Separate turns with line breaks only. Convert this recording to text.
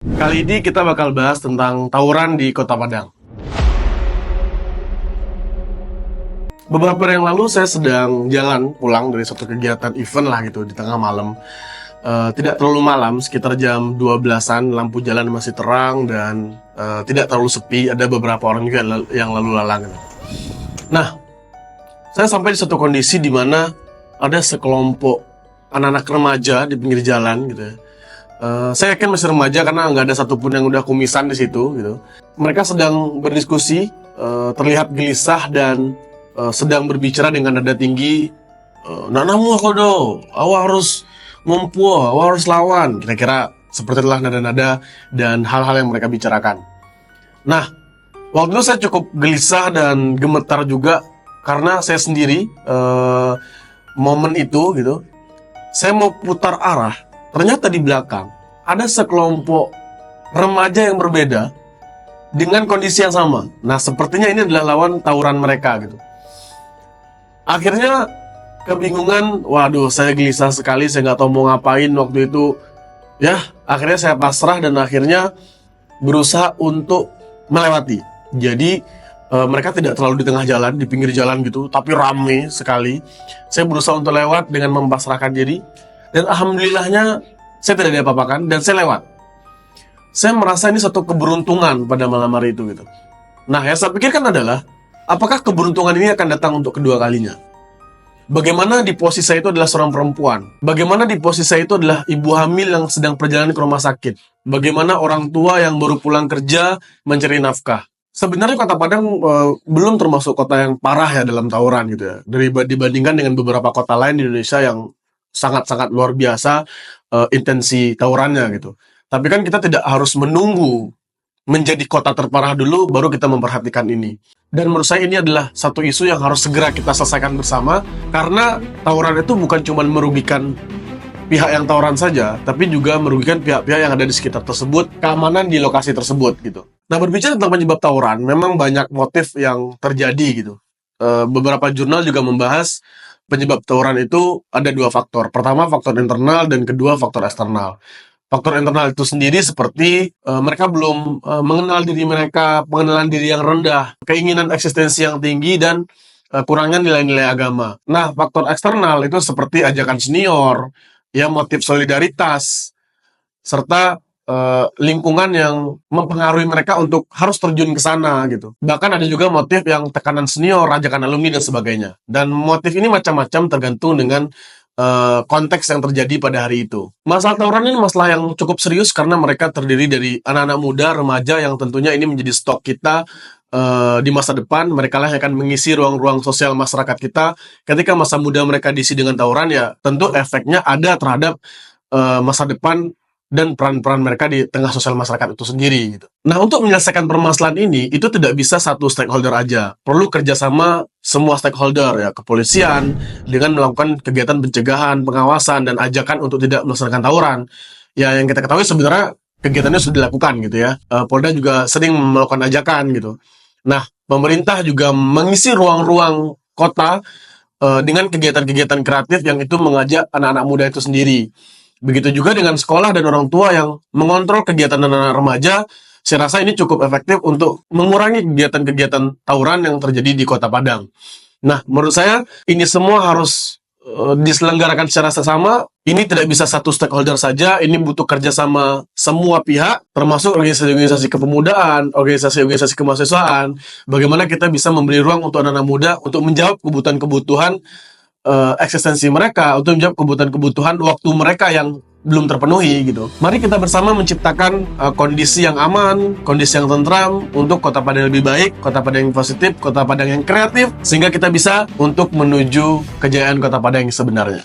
Kali ini kita bakal bahas tentang tawuran di Kota Padang. Beberapa hari yang lalu saya sedang jalan pulang dari suatu kegiatan event lah gitu di tengah malam. Tidak terlalu malam, sekitar jam 12-an, lampu jalan masih terang dan tidak terlalu sepi. Ada beberapa orang juga yang lalu lalang gitu. Nah, saya sampai di satu kondisi di mana ada sekelompok anak-anak remaja di pinggir jalan gitu ya. Saya yakin masih remaja karena nggak ada satupun yang udah kumisan di situ gitu. Mereka sedang berdiskusi, terlihat gelisah dan sedang berbicara dengan nada tinggi. Nanamu aku do, awak harus ngompo, awak harus lawan. Kira-kira seperti itulah nada-nada dan hal-hal yang mereka bicarakan. Nah, waktu itu saya cukup gelisah dan gemetar juga karena saya sendiri momen itu gitu. Saya mau putar arah. Ternyata di belakang ada sekelompok remaja yang berbeda dengan kondisi yang sama. Nah, sepertinya ini adalah lawan tawuran mereka gitu. Akhirnya kebingungan, waduh saya gelisah sekali, saya nggak tahu mau ngapain waktu itu. Ya, akhirnya saya pasrah dan akhirnya berusaha untuk melewati. Jadi mereka tidak terlalu di tengah jalan, di pinggir jalan gitu, tapi rame sekali. Saya berusaha untuk lewat dengan memasrahkan diri. Dan alhamdulillahnya saya tidak diapa-apakan dan saya lewat. Saya merasa ini satu keberuntungan pada malam hari itu gitu. Nah, yang saya pikirkan adalah apakah keberuntungan ini akan datang untuk kedua kalinya? Bagaimana di posisi saya itu adalah seorang perempuan? Bagaimana di posisi saya itu adalah ibu hamil yang sedang perjalanan ke rumah sakit? Bagaimana orang tua yang baru pulang kerja mencari nafkah? Sebenarnya Kota Padang belum termasuk kota yang parah ya dalam tawuran gitu ya. Dibandingkan dengan beberapa kota lain di Indonesia yang sangat-sangat luar biasa intensi tawurannya gitu. Tapi kan kita tidak harus menunggu menjadi kota terparah dulu baru kita memperhatikan ini. Dan menurut saya ini adalah satu isu yang harus segera kita selesaikan bersama karena tawuran itu bukan cuma merugikan pihak yang tawuran saja, tapi juga merugikan pihak-pihak yang ada di sekitar tersebut, keamanan di lokasi tersebut gitu. Nah, berbicara tentang penyebab tawuran, memang banyak motif yang terjadi gitu. Beberapa jurnal juga membahas penyebab tawuran itu ada dua faktor. Pertama, faktor internal dan kedua, faktor eksternal. Faktor internal itu sendiri seperti mereka belum mengenal diri mereka, pengenalan diri yang rendah, keinginan eksistensi yang tinggi, dan kurangnya nilai-nilai agama. Nah, faktor eksternal itu seperti ajakan senior, ya motif solidaritas, serta lingkungan yang mempengaruhi mereka untuk harus terjun ke sana gitu. Bahkan ada juga motif yang tekanan senior, ajakan alumni dan sebagainya. Dan motif ini macam-macam tergantung dengan konteks yang terjadi pada hari itu. Masalah tawuran ini masalah yang cukup serius karena mereka terdiri dari anak-anak muda, remaja yang tentunya ini menjadi stok kita di masa depan. Mereka lah yang akan mengisi ruang-ruang sosial masyarakat kita. Ketika masa muda mereka diisi dengan tawuran, ya tentu efeknya ada terhadap masa depan dan peran-peran mereka di tengah sosial masyarakat itu sendiri gitu. Nah, untuk menyelesaikan permasalahan ini, itu tidak bisa satu stakeholder aja. Perlu kerjasama semua stakeholder ya, kepolisian dengan melakukan kegiatan pencegahan, pengawasan, dan ajakan untuk tidak melaksanakan tawuran. Ya, yang kita ketahui sebenarnya kegiatannya sudah dilakukan gitu ya. Polda juga sering melakukan ajakan gitu. Nah, pemerintah juga mengisi ruang-ruang kota dengan kegiatan-kegiatan kreatif yang itu mengajak anak-anak muda itu sendiri. Begitu juga dengan sekolah dan orang tua yang mengontrol kegiatan anak-anak remaja. Saya rasa ini cukup efektif untuk mengurangi kegiatan-kegiatan tawuran yang terjadi di Kota Padang. Nah, menurut saya ini semua harus diselenggarakan secara sesama. Ini tidak bisa satu stakeholder saja. Ini butuh kerjasama semua pihak, termasuk organisasi-organisasi kepemudaan, organisasi-organisasi kemahasiswaan. Bagaimana kita bisa memberi ruang untuk anak-anak muda untuk menjawab kebutuhan-kebutuhan eksistensi mereka, untuk menjawab kebutuhan-kebutuhan waktu mereka yang belum terpenuhi gitu. Mari kita bersama menciptakan kondisi yang aman, kondisi yang tentram untuk Kota Padang yang lebih baik, Kota Padang yang positif, Kota Padang yang kreatif, sehingga kita bisa untuk menuju kejayaan Kota Padang yang sebenarnya.